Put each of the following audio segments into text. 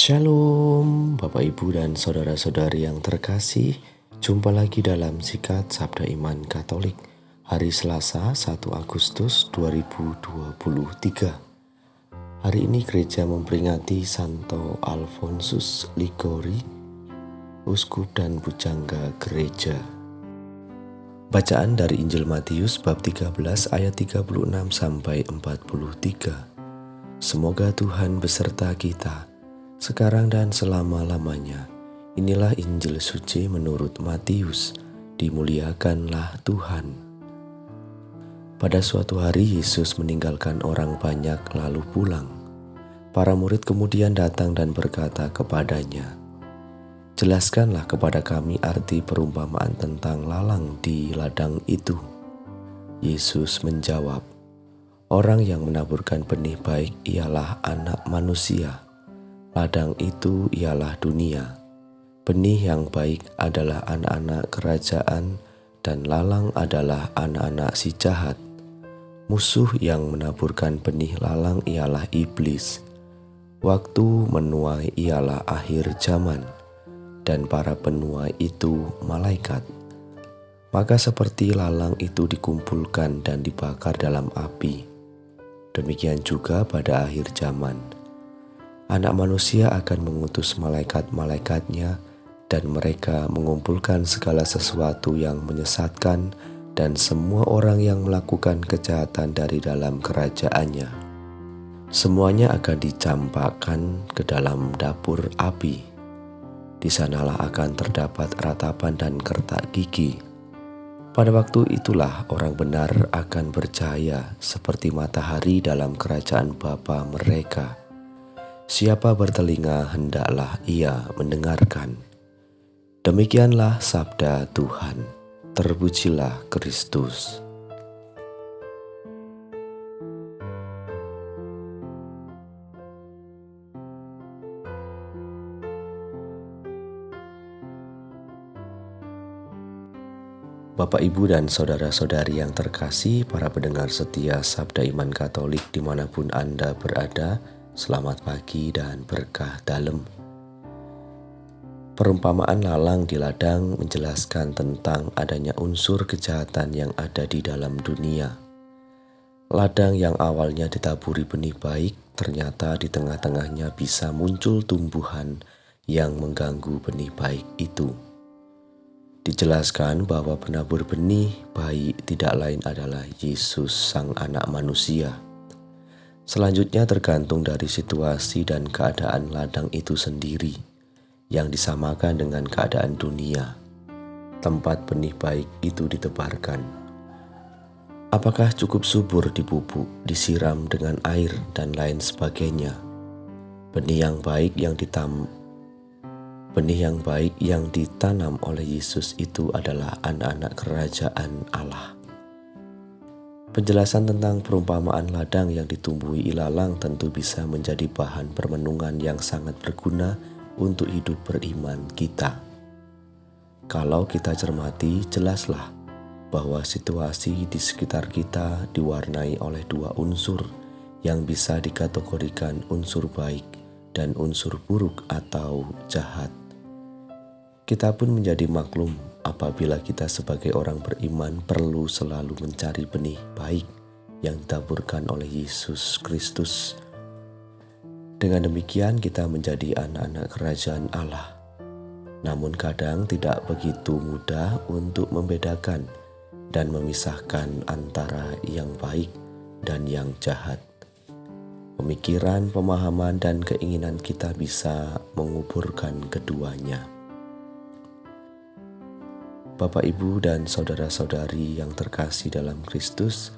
Shalom, Bapak Ibu dan saudara-saudari yang terkasih. Jumpa lagi dalam Sikat Sabda Iman Katolik hari Selasa 1 Agustus 2023. Hari ini gereja memperingati Santo Alfonsus Ligori, Uskup dan Pujangga Gereja. Bacaan dari Injil Matius bab 13 ayat 36 sampai 43. Semoga Tuhan beserta kita sekarang dan selama-lamanya. Inilah Injil suci menurut Matius. Dimuliakanlah Tuhan. Pada suatu hari Yesus meninggalkan orang banyak lalu pulang. Para murid kemudian datang dan berkata kepadanya, "Jelaskanlah kepada kami arti perumpamaan tentang lalang di ladang itu." Yesus menjawab, "Orang yang menaburkan benih baik ialah Anak Manusia. Ladang itu ialah dunia. Benih yang baik adalah anak-anak kerajaan dan lalang adalah anak-anak si jahat. Musuh yang menaburkan benih lalang ialah iblis. Waktu menuai ialah akhir zaman dan para penuai itu malaikat. Maka seperti lalang itu dikumpulkan dan dibakar dalam api, demikian juga pada akhir zaman. Anak Manusia akan mengutus malaikat-malaikatnya dan mereka mengumpulkan segala sesuatu yang menyesatkan dan semua orang yang melakukan kejahatan dari dalam kerajaannya. Semuanya akan dicampakkan ke dalam dapur api. Di sanalah akan terdapat ratapan dan kertak gigi. Pada waktu itulah orang benar akan bercahaya seperti matahari dalam kerajaan Bapa mereka. Siapa bertelinga hendaklah ia mendengarkan." Demikianlah sabda Tuhan. Terpujilah Kristus. Bapak, Ibu, dan saudara-saudari yang terkasih, para pendengar setia Sabda Iman Katolik dimanapun Anda berada, selamat pagi dan berkah dalam. Perumpamaan lalang di ladang menjelaskan tentang adanya unsur kejahatan yang ada di dalam dunia. Ladang yang awalnya ditaburi benih baik, ternyata di tengah-tengahnya bisa muncul tumbuhan yang mengganggu benih baik itu. Dijelaskan bahwa penabur benih baik tidak lain adalah Yesus, Sang Anak Manusia. Selanjutnya tergantung dari situasi dan keadaan ladang itu sendiri, yang disamakan dengan keadaan dunia, tempat benih baik itu ditebarkan. Apakah cukup subur dipupuk, disiram dengan air, dan lain sebagainya? Benih yang baik yang ditanam oleh Yesus itu adalah anak-anak kerajaan Allah. Penjelasan tentang perumpamaan ladang yang ditumbuhi ilalang tentu bisa menjadi bahan permenungan yang sangat berguna untuk hidup beriman kita. Kalau kita cermati, jelaslah bahwa situasi di sekitar kita diwarnai oleh dua unsur yang bisa dikategorikan unsur baik dan unsur buruk atau jahat. Kita pun menjadi maklum apabila kita sebagai orang beriman perlu selalu mencari benih baik yang ditaburkan oleh Yesus Kristus. Dengan demikian kita menjadi anak-anak kerajaan Allah. Namun kadang tidak begitu mudah untuk membedakan dan memisahkan antara yang baik dan yang jahat. Pemikiran, pemahaman, dan keinginan kita bisa menguburkan keduanya. Bapak, Ibu, dan saudara-saudari yang terkasih dalam Kristus,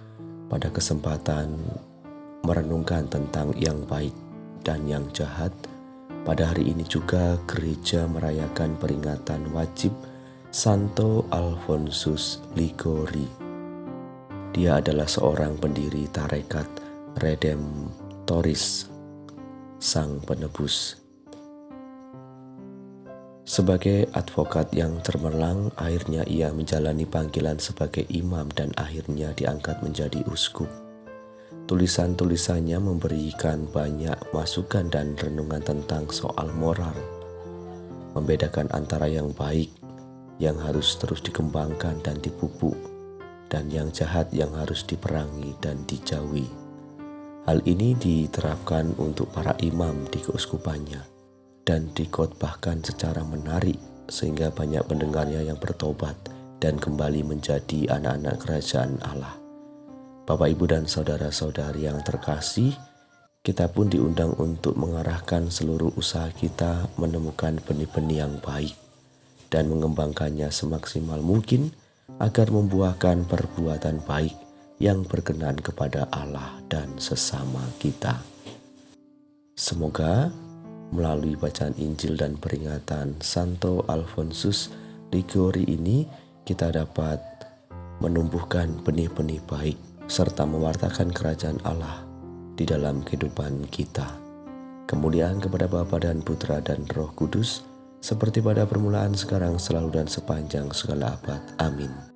pada kesempatan merenungkan tentang yang baik dan yang jahat, pada hari ini juga gereja merayakan peringatan wajib Santo Alfonsus Ligori. Dia adalah seorang pendiri tarekat Redemptoris, Sang Penebus. Sebagai advokat yang cemerlang, akhirnya ia menjalani panggilan sebagai imam dan akhirnya diangkat menjadi uskup. Tulisan-tulisannya memberikan banyak masukan dan renungan tentang soal moral, membedakan antara yang baik yang harus terus dikembangkan dan dipupuk, dan yang jahat yang harus diperangi dan dijauhi. Hal ini diterapkan untuk para imam di keuskupannya dan dikhotbahkan secara menarik sehingga banyak pendengarnya yang bertobat dan kembali menjadi anak-anak kerajaan Allah. Bapak, Ibu, dan saudara-saudari yang terkasih, kita pun diundang untuk mengarahkan seluruh usaha kita menemukan benih-benih yang baik dan mengembangkannya semaksimal mungkin agar membuahkan perbuatan baik yang berkenan kepada Allah dan sesama kita. Semoga melalui bacaan Injil dan peringatan Santo Alfonsus Liguori ini kita dapat menumbuhkan benih-benih baik serta mewartakan kerajaan Allah di dalam kehidupan kita. Kemuliaan kepada Bapa dan Putra dan Roh Kudus, seperti pada permulaan, sekarang, selalu, dan sepanjang segala abad. Amin.